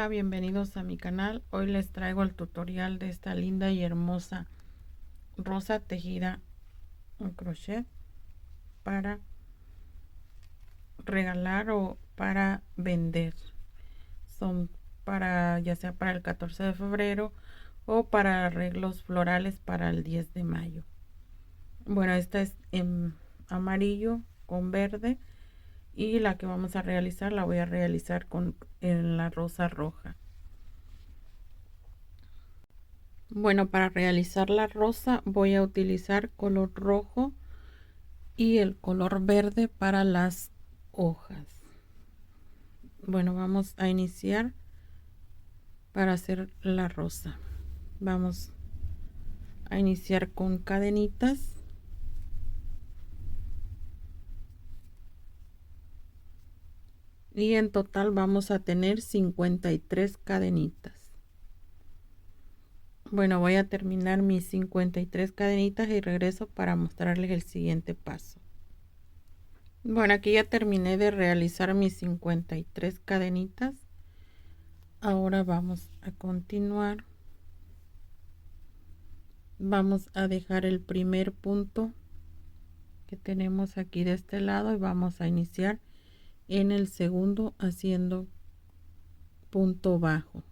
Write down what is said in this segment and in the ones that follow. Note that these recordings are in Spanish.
Hola, bienvenidos a mi canal. Hoy les traigo el tutorial de esta linda y hermosa rosa tejida en crochet para regalar o para vender. Son para ya sea para el 14 de febrero o para arreglos florales para el 10 de mayo. Bueno, esta es en amarillo con verde y la que vamos a realizar la voy a realizar en la rosa roja. Bueno, para realizar la rosa voy a utilizar color rojo y el color verde para las hojas. Bueno, vamos a iniciar para hacer la rosa. Vamos a iniciar con cadenitas. Y en total vamos a tener 53 cadenitas. Bueno, voy a terminar mis 53 cadenitas y regreso para mostrarles el siguiente paso. Bueno, aquí ya terminé de realizar mis 53 cadenitas. Ahora vamos a continuar. Vamos a dejar el primer punto que tenemos aquí de este lado y vamos a iniciar en el segundo haciendo punto bajo.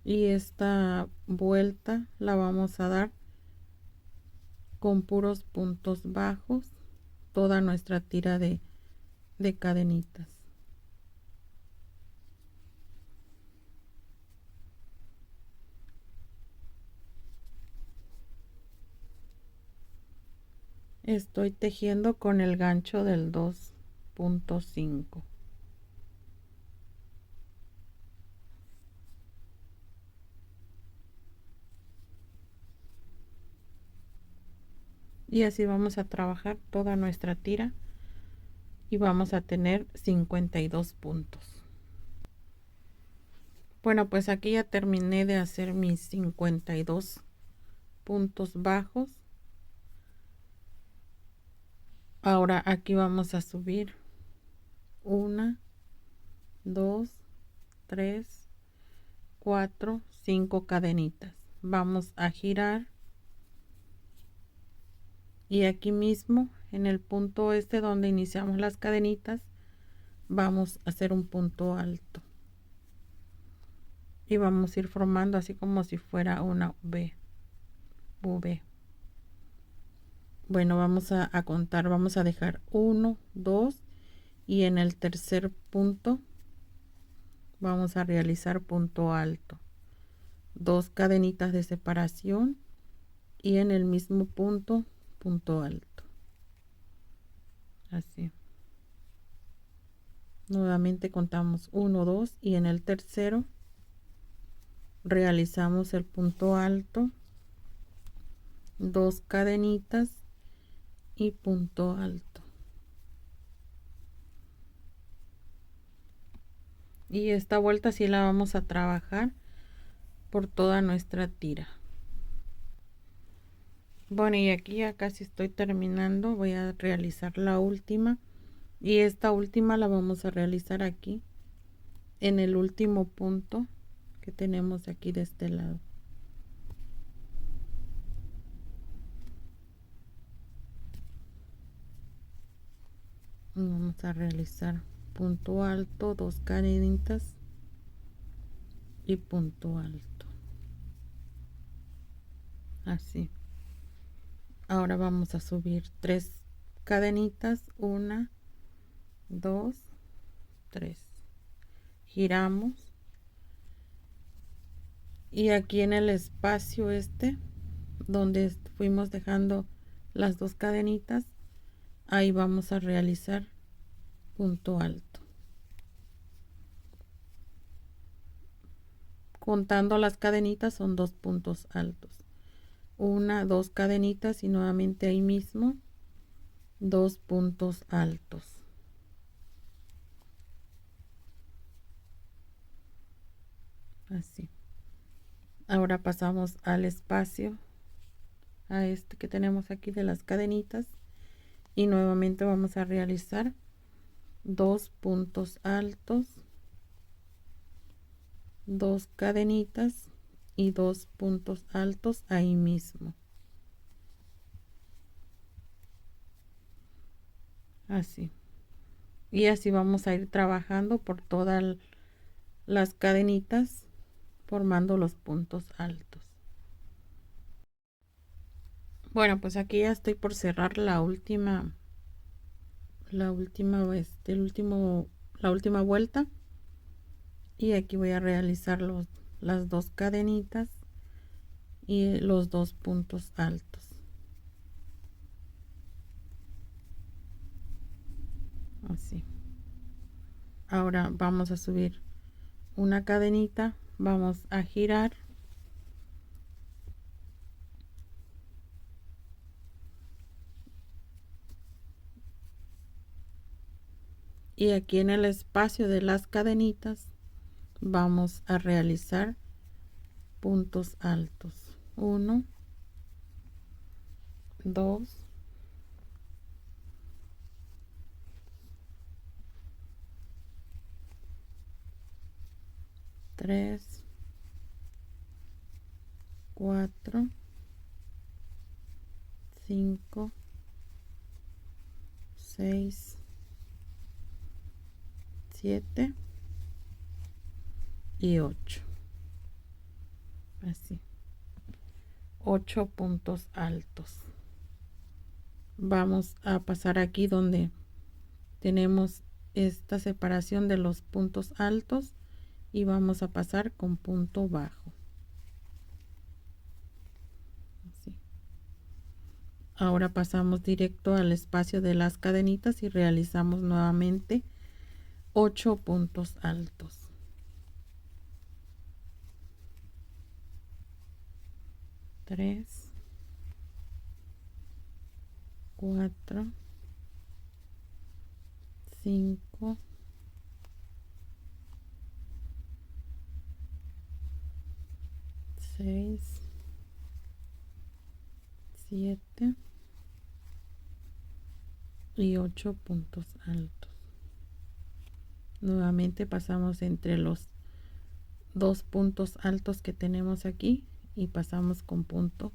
Y esta vuelta la vamos a dar con puros puntos bajos toda nuestra tira de cadenitas. Estoy tejiendo con el gancho del 2.5. Y así vamos a trabajar toda nuestra tira y vamos a tener 52 puntos. Bueno, pues aquí ya terminé de hacer mis 52 puntos bajos. Ahora aquí vamos a subir 1, 2, 3, 4, 5 cadenitas. Vamos a girar y aquí mismo en el punto este donde iniciamos las cadenitas vamos a hacer un punto alto y vamos a ir formando así como si fuera una V. Bueno, vamos a contar, vamos a dejar 1, 2 y en el tercer punto vamos a realizar punto alto, 2 cadenitas de separación y en el mismo punto punto alto, así. Nuevamente contamos 1, 2 y en el tercero realizamos el punto alto, 2 cadenitas y punto alto. Y esta vuelta sí la vamos a trabajar por toda nuestra tira. Bueno, y aquí ya casi estoy terminando. Voy a realizar la última y esta última la vamos a realizar aquí en el último punto que tenemos aquí de este lado. Vamos a realizar punto alto, 2 cadenitas y punto alto, así. Ahora vamos a subir 3 cadenitas, 1, 2, 3, giramos y aquí en el espacio este donde fuimos dejando las 2 cadenitas, ahí vamos a realizar punto alto, contando las cadenitas son 2 puntos altos, 1, 2 cadenitas y nuevamente ahí mismo 2 puntos altos, así. Ahora pasamos al espacio, a este que tenemos aquí de las cadenitas y nuevamente vamos a realizar 2 puntos altos, 2 cadenitas y 2 puntos altos ahí mismo, así. Y así vamos a ir trabajando por todas las cadenitas formando los puntos altos. Bueno, pues aquí ya estoy por cerrar la última vuelta, y aquí voy a realizar las 2 cadenitas y los 2 puntos altos, así. Ahora vamos a subir una cadenita, vamos a girar y aquí en el espacio de las cadenitas vamos a realizar puntos altos. 1, 2, 3, 4, 5, 6, 7 y 8, así. 8 puntos altos. Vamos a pasar aquí donde tenemos esta separación de los puntos altos y vamos a pasar con punto bajo, así. Ahora pasamos directo al espacio de las cadenitas y realizamos nuevamente 8 puntos altos. 3, 4, 5, 6, 7 y 8 puntos altos. Nuevamente pasamos entre los 2 puntos altos que tenemos aquí y pasamos con punto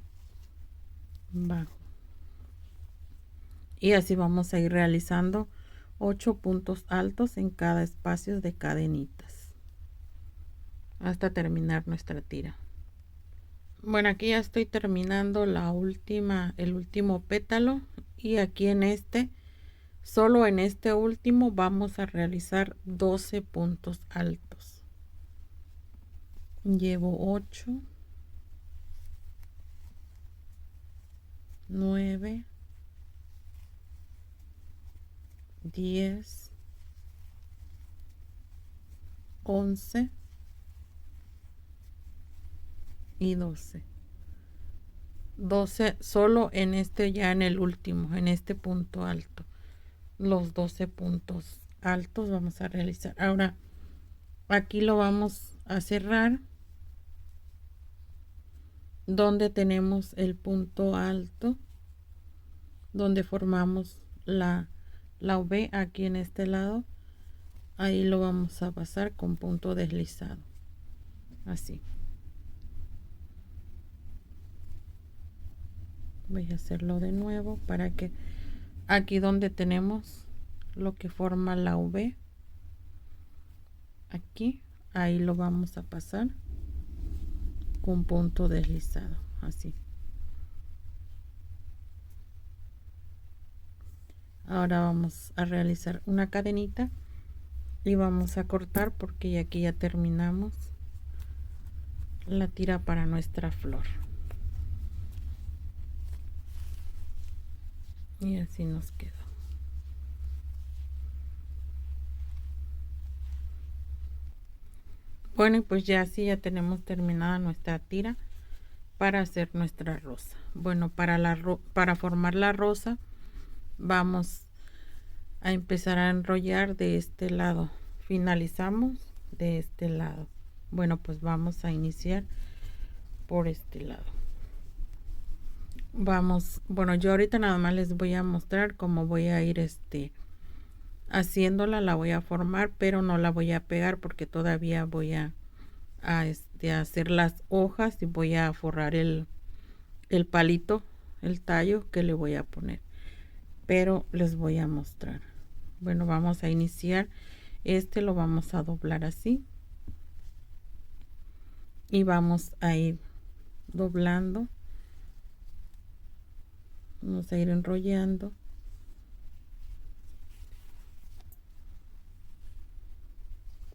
bajo, y así vamos a ir realizando 8 puntos altos en cada espacio de cadenitas hasta terminar nuestra tira. Bueno, aquí ya estoy terminando el último pétalo, y aquí solo en este último vamos a realizar 12 puntos altos. Llevo 8, 9, 10, 11 y 12. 12 solo en ya en el último, en este punto alto. Los 12 puntos altos vamos a realizar. Ahora aquí lo vamos a cerrar donde tenemos el punto alto, donde formamos la V aquí en este lado. Ahí lo vamos a pasar con punto deslizado, así. Voy a hacerlo de nuevo para que aquí donde tenemos lo que forma la V, aquí, ahí lo vamos a pasar con punto deslizado, así. Ahora vamos a realizar una cadenita y vamos a cortar porque aquí ya terminamos la tira para nuestra flor, y así nos quedó. Bueno, y pues ya así ya tenemos terminada nuestra tira para hacer nuestra rosa. Bueno, para formar la rosa vamos a empezar a enrollar de este lado. Finalizamos de este lado. Bueno, pues vamos a iniciar por este lado. Bueno, yo ahorita nada más les voy a mostrar cómo voy a ir haciéndola la voy a formar, pero no la voy a pegar porque todavía voy a hacer las hojas y voy a forrar el palito, el tallo que le voy a poner, pero les voy a mostrar. Bueno, vamos a iniciar. Este lo vamos a doblar así y vamos a ir doblando, vamos a ir enrollando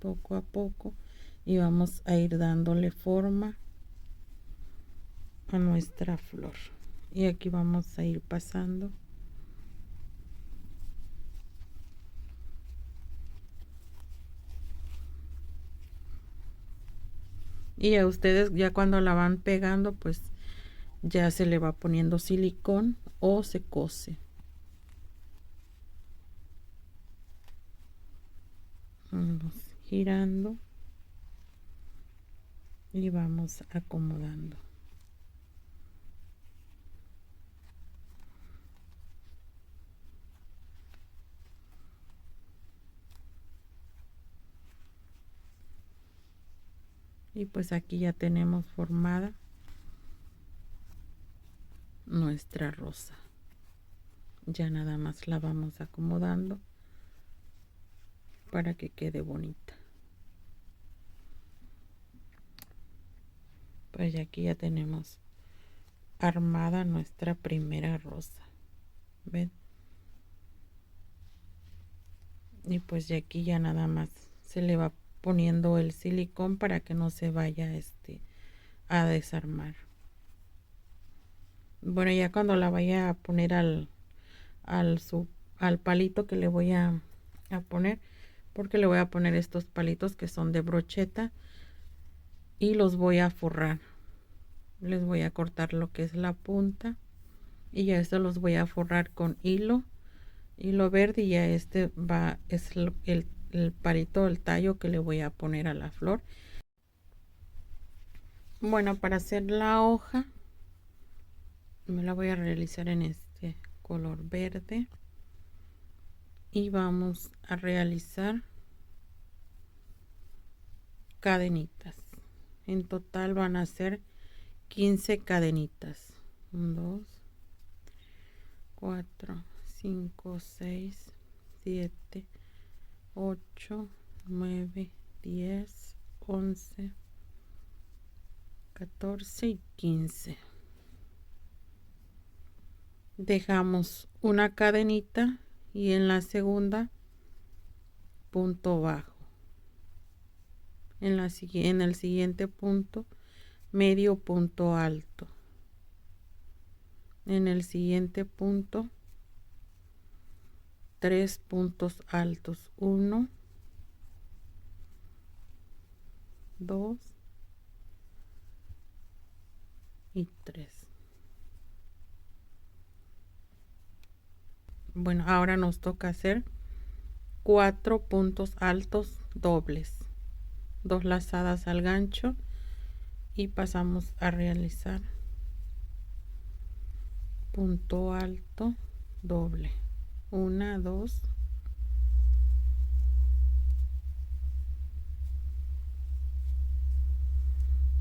poco a poco y vamos a ir dándole forma a nuestra flor. Y aquí vamos a ir pasando y a ustedes ya cuando la van pegando pues ya se le va poniendo silicón o se cose. Vamos girando y vamos acomodando. Y pues aquí ya tenemos formada nuestra rosa. Ya nada más la vamos acomodando para que quede bonita. Pues aquí ya tenemos armada nuestra primera rosa. ¿Ven? Y pues de aquí ya nada más se le va poniendo el silicón para que no se vaya a desarmar. Bueno, ya cuando la vaya a poner al palito que le voy a poner, porque le voy a poner estos palitos que son de brocheta y los voy a forrar. Les voy a cortar lo que es la punta y ya esto los voy a forrar con hilo verde y ya es el palito, el tallo que le voy a poner a la flor. Bueno, para hacer la hoja me la voy a realizar en este color verde y vamos a realizar cadenitas. En total van a ser 15 cadenitas. 1, 2, 4, 5, 6, 7, 8, 9, 10, 11, 14 y 15. Dejamos una cadenita y en la segunda punto bajo. En el siguiente punto medio punto alto. En el siguiente punto 3 puntos altos. 1, 2 y 3. Bueno, ahora nos toca hacer 4 puntos altos dobles, 2 lazadas al gancho y pasamos a realizar punto alto doble. 1, 2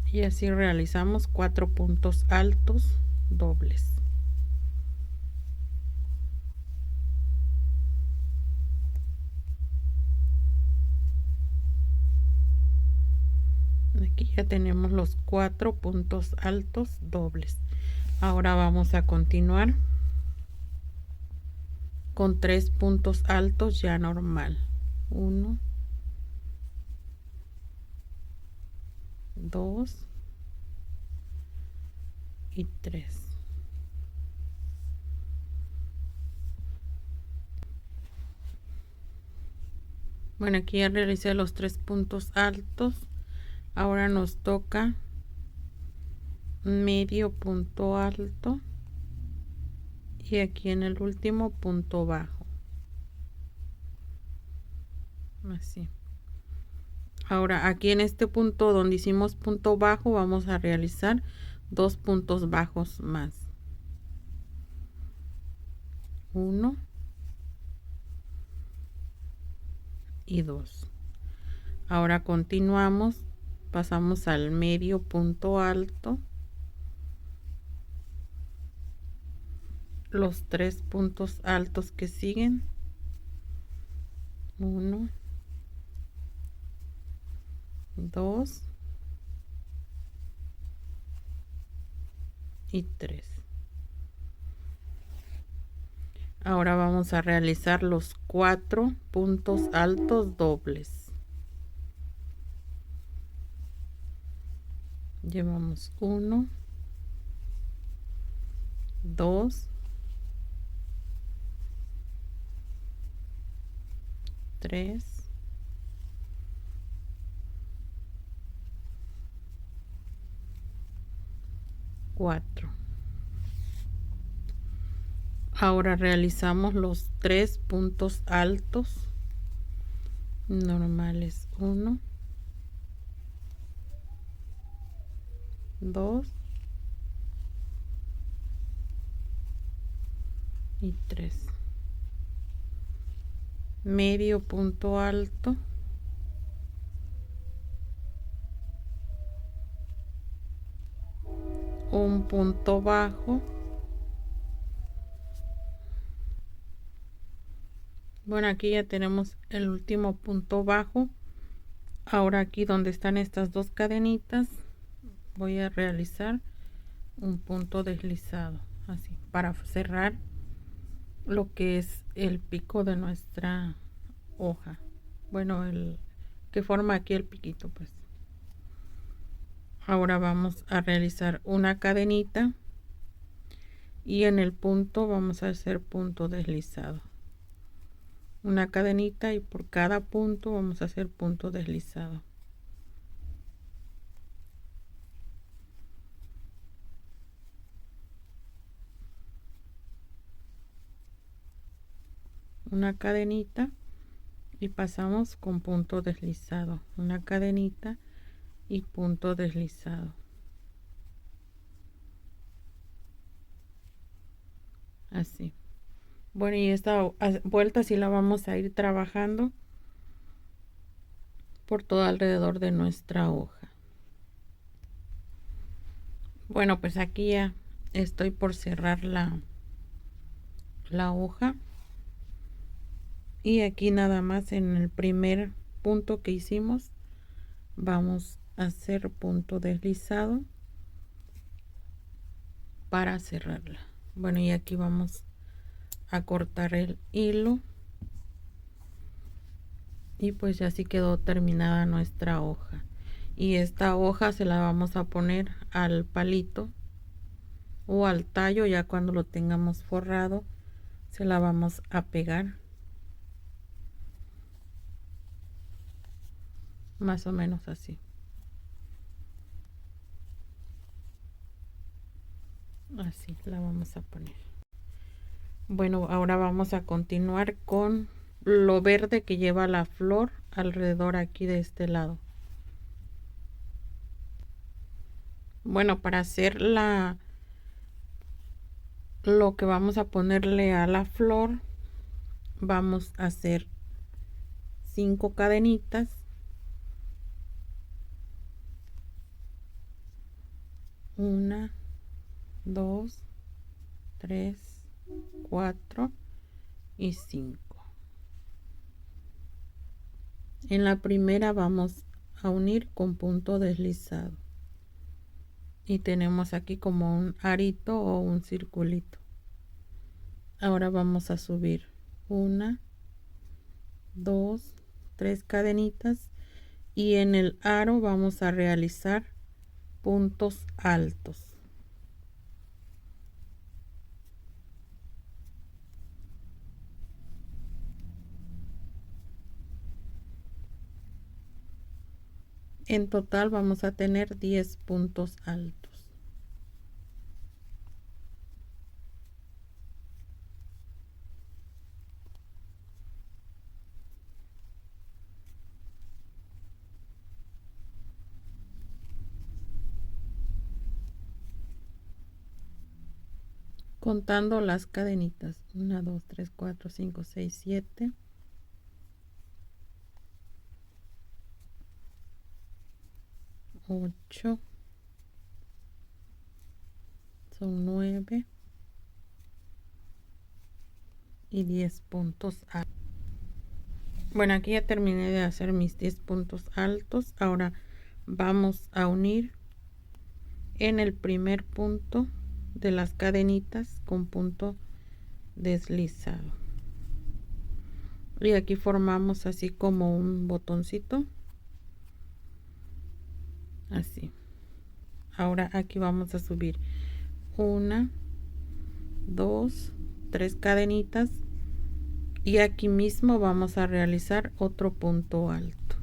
y así realizamos 4 puntos altos dobles. Aquí ya tenemos los 4 puntos altos dobles. Ahora vamos a continuar con 3 puntos altos ya normal. 1, 2 y 3. Bueno, aquí ya realicé los 3 puntos altos. Ahora nos toca medio punto alto y aquí en el último punto bajo. Así. Ahora aquí en este punto donde hicimos punto bajo vamos a realizar 2 puntos bajos más. 1 y 2. Ahora continuamos, pasamos al medio punto alto, los 3 puntos altos que siguen, 1, 2 y 3. Ahora vamos a realizar los 4 puntos altos dobles. Llevamos 1, 2, 3, 4. Ahora realizamos los 3 puntos altos normales, 1, 2 y 3. Medio punto alto, un punto bajo. Bueno, aquí ya tenemos el último punto bajo. Ahora aquí donde están estas dos cadenitas voy a realizar un punto deslizado, así, para cerrar lo que es el pico de nuestra hoja. Bueno, el que forma aquí el piquito, pues. Ahora vamos a realizar una cadenita y en el punto vamos a hacer punto deslizado. Una cadenita y por cada punto vamos a hacer punto deslizado. Una cadenita y pasamos con punto deslizado, una cadenita y punto deslizado, así. Bueno, y esta vuelta sí la vamos a ir trabajando por todo alrededor de nuestra hoja. Bueno, pues aquí ya estoy por cerrar la hoja, y aquí nada más en el primer punto que hicimos vamos a hacer punto deslizado para cerrarla. Bueno, y aquí vamos a cortar el hilo y pues ya así quedó terminada nuestra hoja. Y esta hoja se la vamos a poner al palito o al tallo, ya cuando lo tengamos forrado se la vamos a pegar más o menos así. Así la vamos a poner. Bueno, ahora vamos a continuar con lo verde que lleva la flor alrededor aquí de este lado. Bueno, para hacer lo que vamos a ponerle a la flor, vamos a hacer 5 cadenitas, 1, 2, 3, 4 y 5. En la primera vamos a unir con punto deslizado y tenemos aquí como un arito o un circulito. Ahora vamos a subir 1, 2, 3 cadenitas y en el aro vamos a realizar puntos altos. En total vamos a tener 10 puntos altos. Contando las cadenitas, 1, 2, 3, 4, 5, 6, 7. 8, son 9 y 10 puntos altos. Bueno, aquí ya terminé de hacer mis 10 puntos altos. Ahora vamos a unir en el primer punto de las cadenitas con punto deslizado, y aquí formamos así como un botoncito, así. Ahora aquí vamos a subir 1, 2, 3 cadenitas, y aquí mismo vamos a realizar otro punto alto.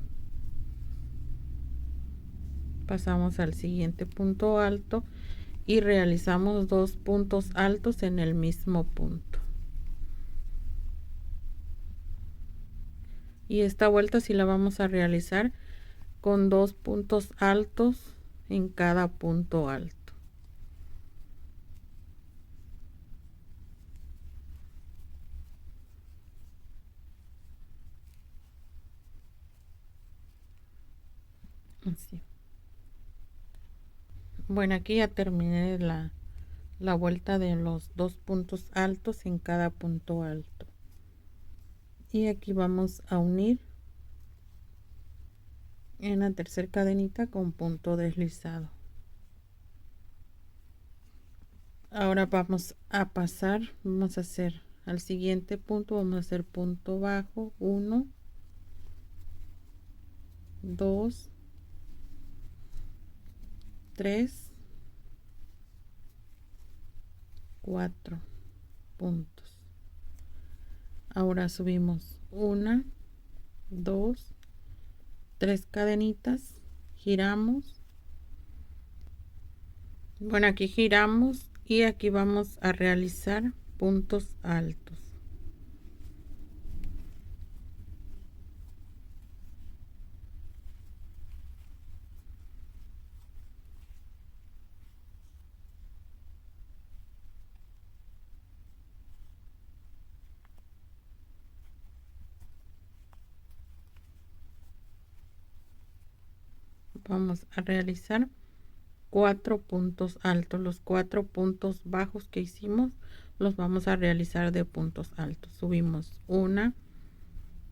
Pasamos al siguiente punto alto y realizamos 2 puntos altos en el mismo punto. Y esta vuelta sí la vamos a realizar con 2 puntos altos en cada punto alto. Así. Bueno, aquí ya terminé la vuelta de los 2 puntos altos en cada punto alto, y aquí vamos a unir en la tercera cadenita con punto deslizado. Ahora vamos a pasar, vamos a hacer al siguiente punto, vamos a hacer punto bajo, 1, 2, 3, 4 puntos. Ahora subimos 1, 2, 3 cadenitas, giramos. Bueno, aquí giramos y aquí vamos a realizar puntos altos. Vamos a realizar 4 puntos altos. Los 4 puntos bajos que hicimos los vamos a realizar de puntos altos. Subimos 1,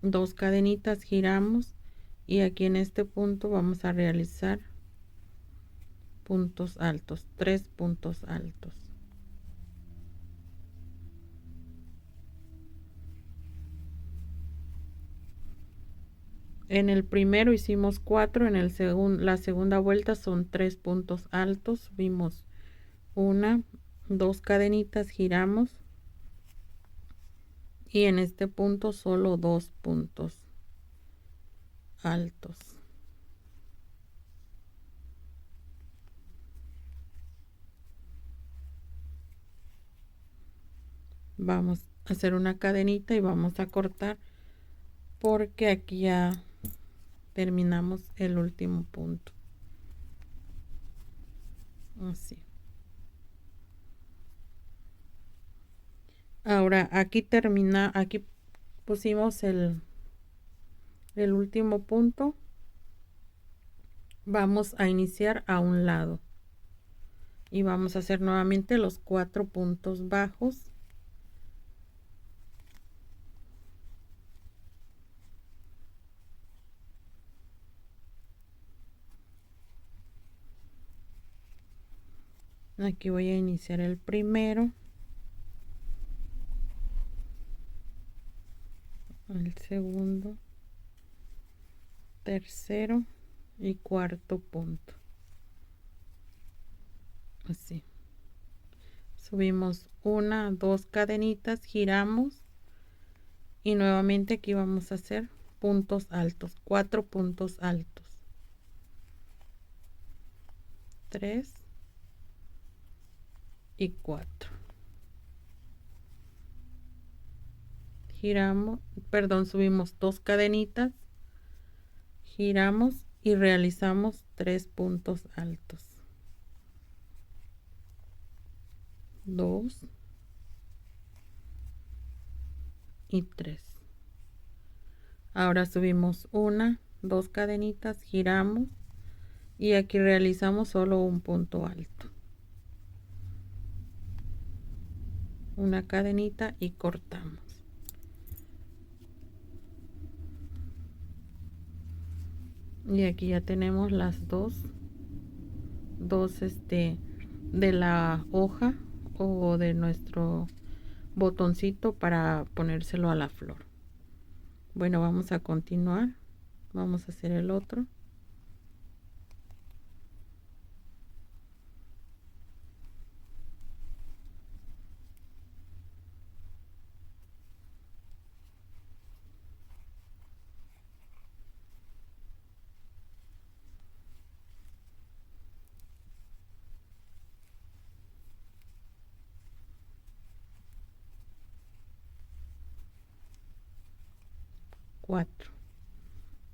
2 cadenitas, giramos, y aquí en este punto vamos a realizar puntos altos, 3 puntos altos. En el primero hicimos 4, en la segunda vuelta son 3 puntos altos. Subimos 1, 2 cadenitas, giramos, y en este punto solo 2 puntos altos. Vamos a hacer una cadenita y vamos a cortar, porque aquí ya terminamos el último punto. Así. Ahora aquí aquí pusimos el último punto. Vamos a iniciar a un lado y vamos a hacer nuevamente los 4 puntos bajos. Aquí voy a iniciar el primero, el segundo, tercero y cuarto punto. Así. Subimos 1, 2 cadenitas, giramos, y nuevamente aquí vamos a hacer puntos altos, 4 puntos altos, 3 y 4. Giramos, perdón, subimos 2 cadenitas, giramos y realizamos 3 puntos altos, 2 y 3. Ahora subimos 1, 2 cadenitas, giramos y aquí realizamos solo un punto alto, una cadenita y cortamos. Y aquí ya tenemos las dos de la hoja o de nuestro botoncito para ponérselo a la flor. Bueno, vamos a continuar, vamos a hacer el otro. Cuatro,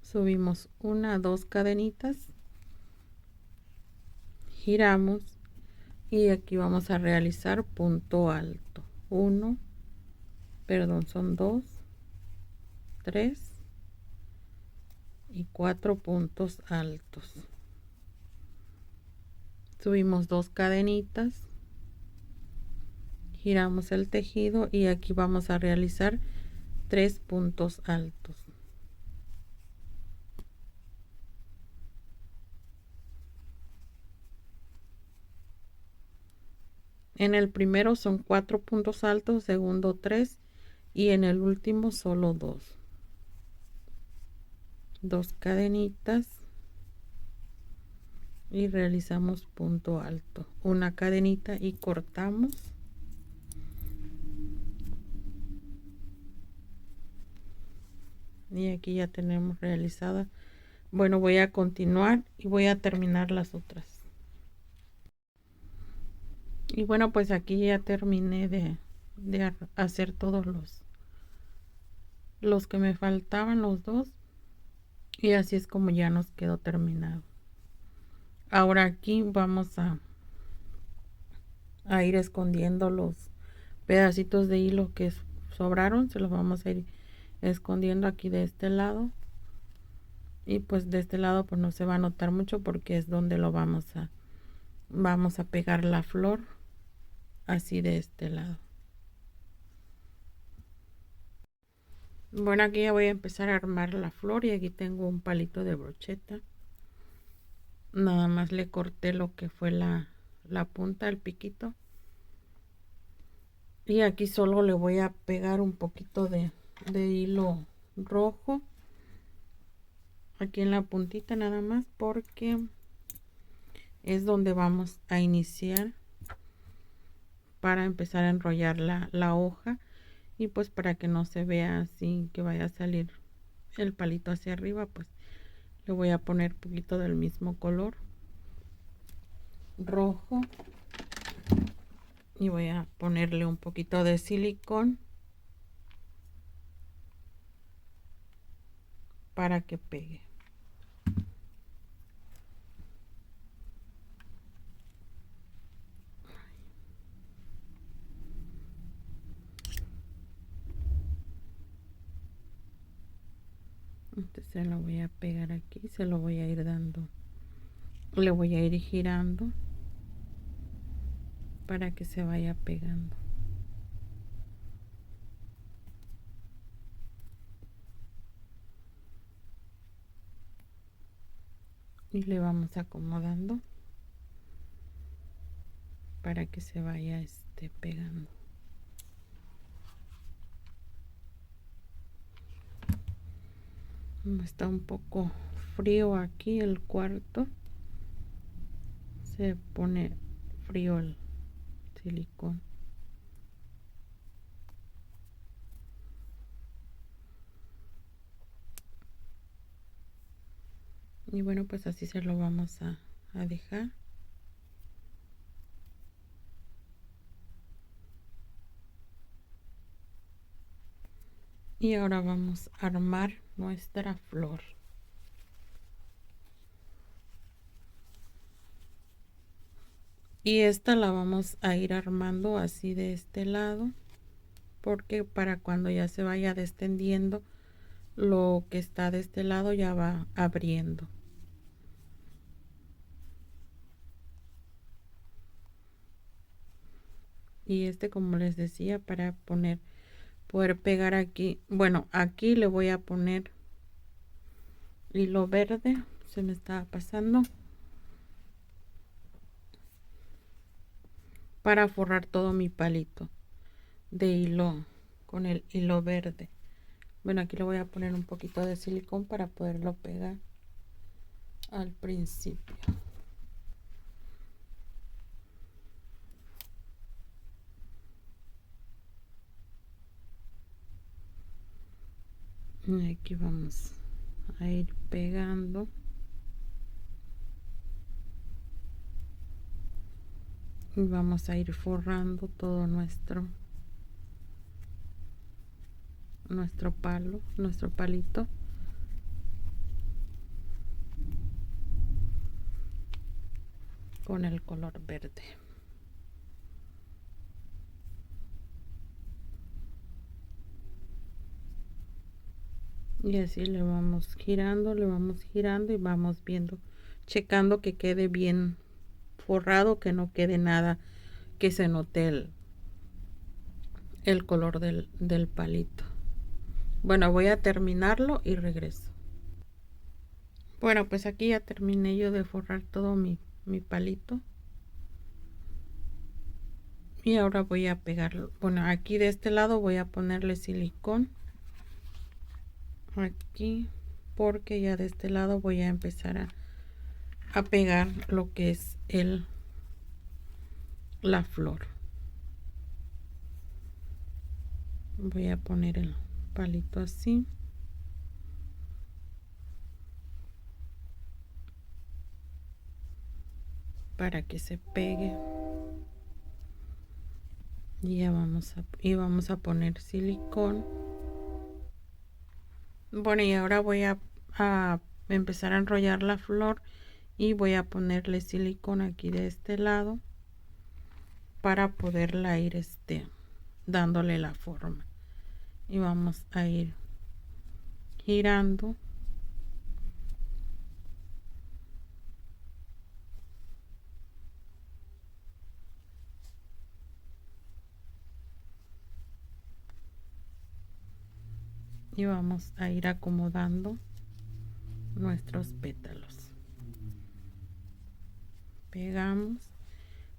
subimos una, dos cadenitas, giramos y aquí vamos a realizar punto alto. Uno, perdón, son dos, tres y cuatro puntos altos. Subimos dos cadenitas, giramos el tejido y aquí vamos a realizar tres puntos altos. En el primero son 4 puntos altos, segundo 3 y en el último solo 2. Dos cadenitas y realizamos punto alto, una cadenita y cortamos. Y aquí ya tenemos realizada. Bueno, voy a continuar y voy a terminar las otras. Y bueno, pues aquí ya terminé de hacer todos los que me faltaban, los dos. Y así es como ya nos quedó terminado. Ahora aquí vamos a ir escondiendo los pedacitos de hilo que sobraron. Se los vamos a ir escondiendo aquí de este lado. Y pues de este lado pues no se va a notar mucho porque es donde lo vamos a pegar la flor, así de este lado. Bueno, aquí ya voy a empezar a armar la flor y aquí tengo un palito de brocheta. Nada más le corté lo que fue la punta, el piquito. Y aquí solo le voy a pegar un poquito de hilo rojo. Aquí en la puntita nada más porque es donde vamos a iniciar para empezar a enrollar la hoja. Y pues para que no se vea así que vaya a salir el palito hacia arriba, pues le voy a poner un poquito del mismo color rojo y voy a ponerle un poquito de silicón para que pegue. Entonces se lo voy a pegar aquí, se lo voy a ir dando, le voy a ir girando para que se vaya pegando. Y le vamos acomodando para que se vaya pegando. Está un poco frío aquí el cuarto, se pone frío el silicón. Y bueno, pues así se lo vamos a dejar. Y ahora vamos a armar nuestra flor. Y esta la vamos a ir armando así de este lado, porque para cuando ya se vaya descendiendo, lo que está de este lado ya va abriendo. y este, como les decía, para poder pegar aquí. Bueno, aquí le voy a poner hilo verde, se me estaba pasando, para forrar todo mi palito de hilo con el hilo verde. Bueno, aquí le voy a poner un poquito de silicón para poderlo pegar al principio. Y aquí vamos a ir pegando. Y vamos a ir forrando todo nuestro palito. Con el color verde. Y así le vamos girando y vamos viendo, checando que quede bien forrado, que no quede nada, que se note el color del palito. Bueno, voy a terminarlo y regreso. Bueno, pues aquí ya terminé yo de forrar todo mi palito. Y ahora voy a pegarlo. Bueno, aquí de este lado voy a ponerle silicón. Aquí, porque ya de este lado voy a empezar a pegar lo que es la flor. Voy a poner el palito así. Para que se pegue. Y ya vamos a poner silicón. Bueno, y ahora voy a empezar a enrollar la flor y voy a ponerle silicón aquí de este lado para poderla ir dándole la forma. Y vamos a ir girando. Y vamos a ir acomodando nuestros pétalos. Pegamos,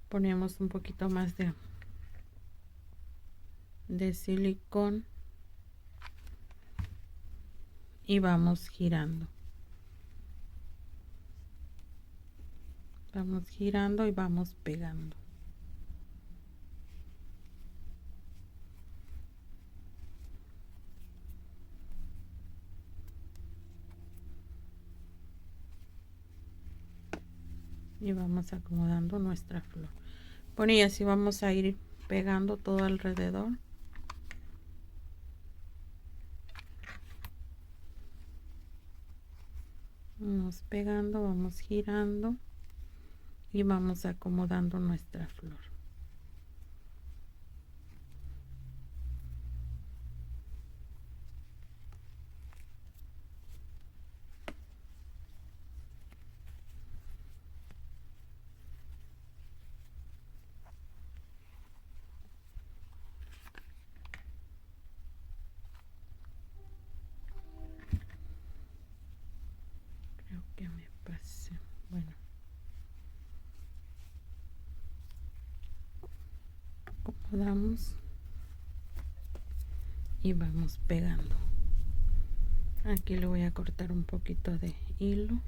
ponemos un poquito más de silicón y vamos girando. Vamos girando y vamos pegando. Y vamos acomodando nuestra flor. Bueno, y así vamos a ir pegando todo alrededor. Vamos pegando, vamos girando y vamos acomodando nuestra flor. Creo que me pasé. Bueno, acomodamos y vamos pegando. Aquí le voy a cortar un poquito de hilo.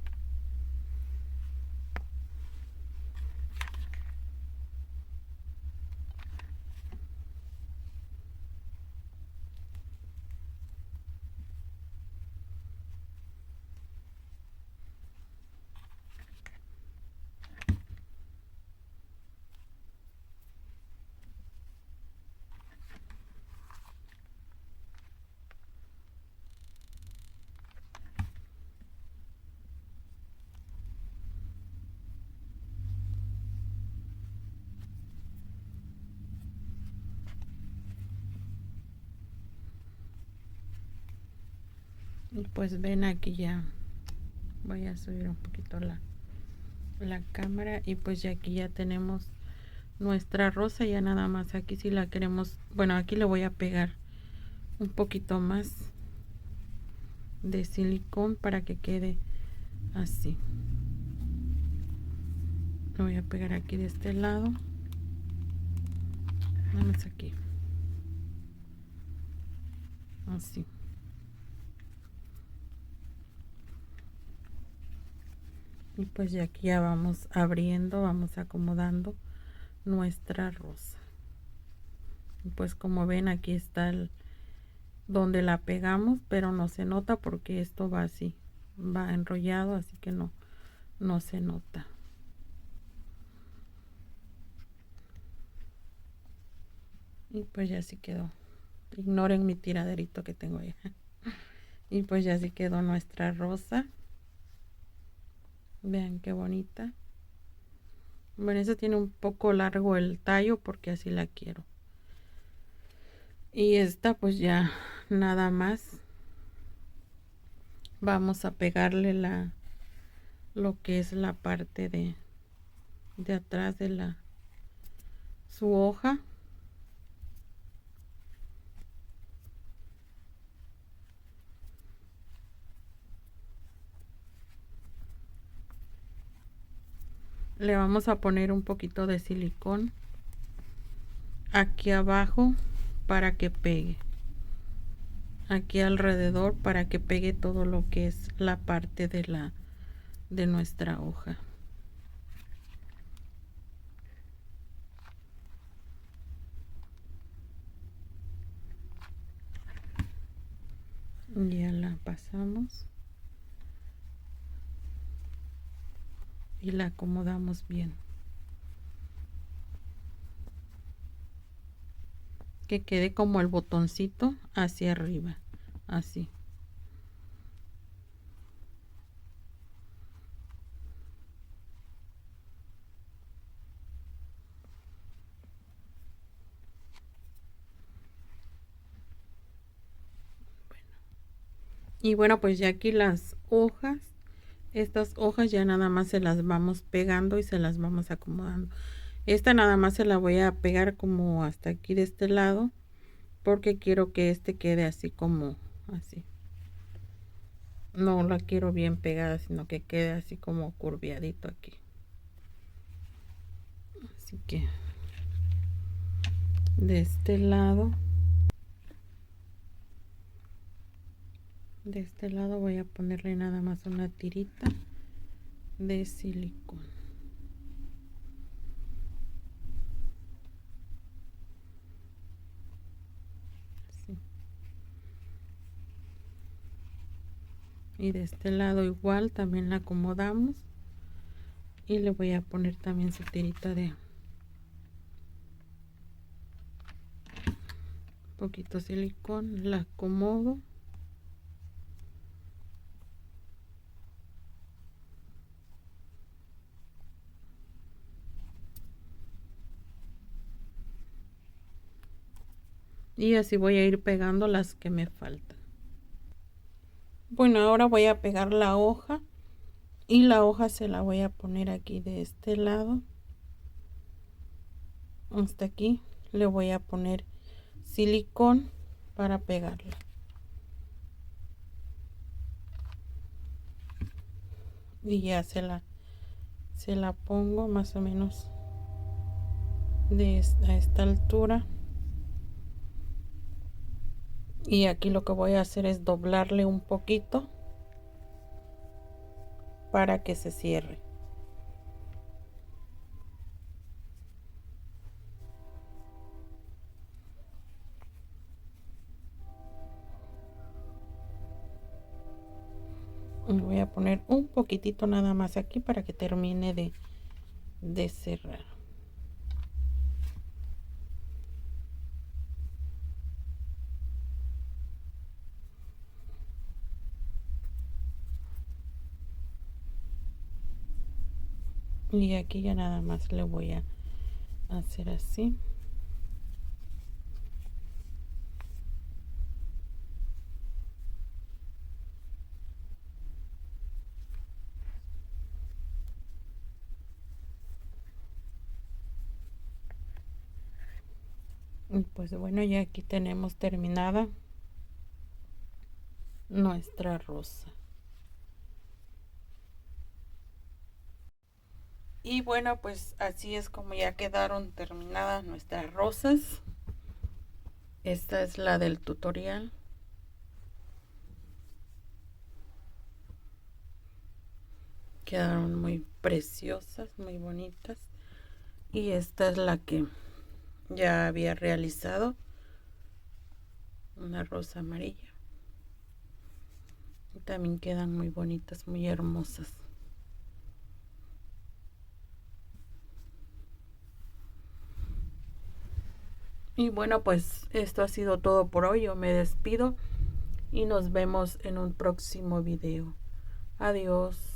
Y pues ven, aquí ya voy a subir un poquito la cámara y pues ya aquí ya tenemos nuestra rosa. Ya nada más aquí si la queremos, bueno, aquí le voy a pegar un poquito más de silicón para que quede así. Lo voy a pegar aquí de este lado, nada más aquí, así. Y pues ya aquí ya vamos abriendo, vamos acomodando nuestra rosa. Y pues como ven, aquí está donde la pegamos, pero no se nota porque esto va así, va enrollado, así que no se nota. Y pues ya así quedó. Ignoren mi tiraderito que tengo ahí. Y pues ya así quedó nuestra rosa. Vean qué bonita. Bueno, esa tiene un poco largo el tallo porque así la quiero. Y esta pues ya nada más vamos a pegarle lo que es la parte de atrás de su hoja. Le vamos a poner un poquito de silicón aquí abajo para que pegue, aquí alrededor para que pegue todo lo que es la parte de nuestra hoja. Ya la pasamos y la acomodamos bien, que quede como el botoncito hacia arriba, así. Y bueno, pues ya aquí las hojas, estas hojas ya nada más se las vamos pegando y se las vamos acomodando. Esta nada más se la voy a pegar como hasta aquí de este lado, porque quiero que este quede así como así. No la quiero bien pegada, sino que quede así como curviadito aquí. Así que de este lado voy a ponerle nada más una tirita de silicón. Así. Y de este lado igual también la acomodamos y le voy a poner también su tirita de poquito silicón, la acomodo. Y así voy a ir pegando las que me faltan. Bueno, ahora voy a pegar la hoja y la hoja se la voy a poner aquí de este lado hasta aquí. Le voy a poner silicón para pegarla. Y ya se la pongo más o menos a esta altura. Y aquí lo que voy a hacer es doblarle un poquito para que se cierre. Y voy a poner un poquitito nada más aquí para que termine de cerrar. Y aquí ya nada más le voy a hacer así. Y pues bueno, ya aquí tenemos terminada nuestra rosa. Y bueno, pues así es como ya quedaron terminadas nuestras rosas. Esta es la del tutorial. Quedaron muy preciosas, muy bonitas. Y esta es la que ya había realizado. Una rosa amarilla. Y también quedan muy bonitas, muy hermosas. Y bueno, pues esto ha sido todo por hoy. Yo me despido y nos vemos en un próximo video. Adiós.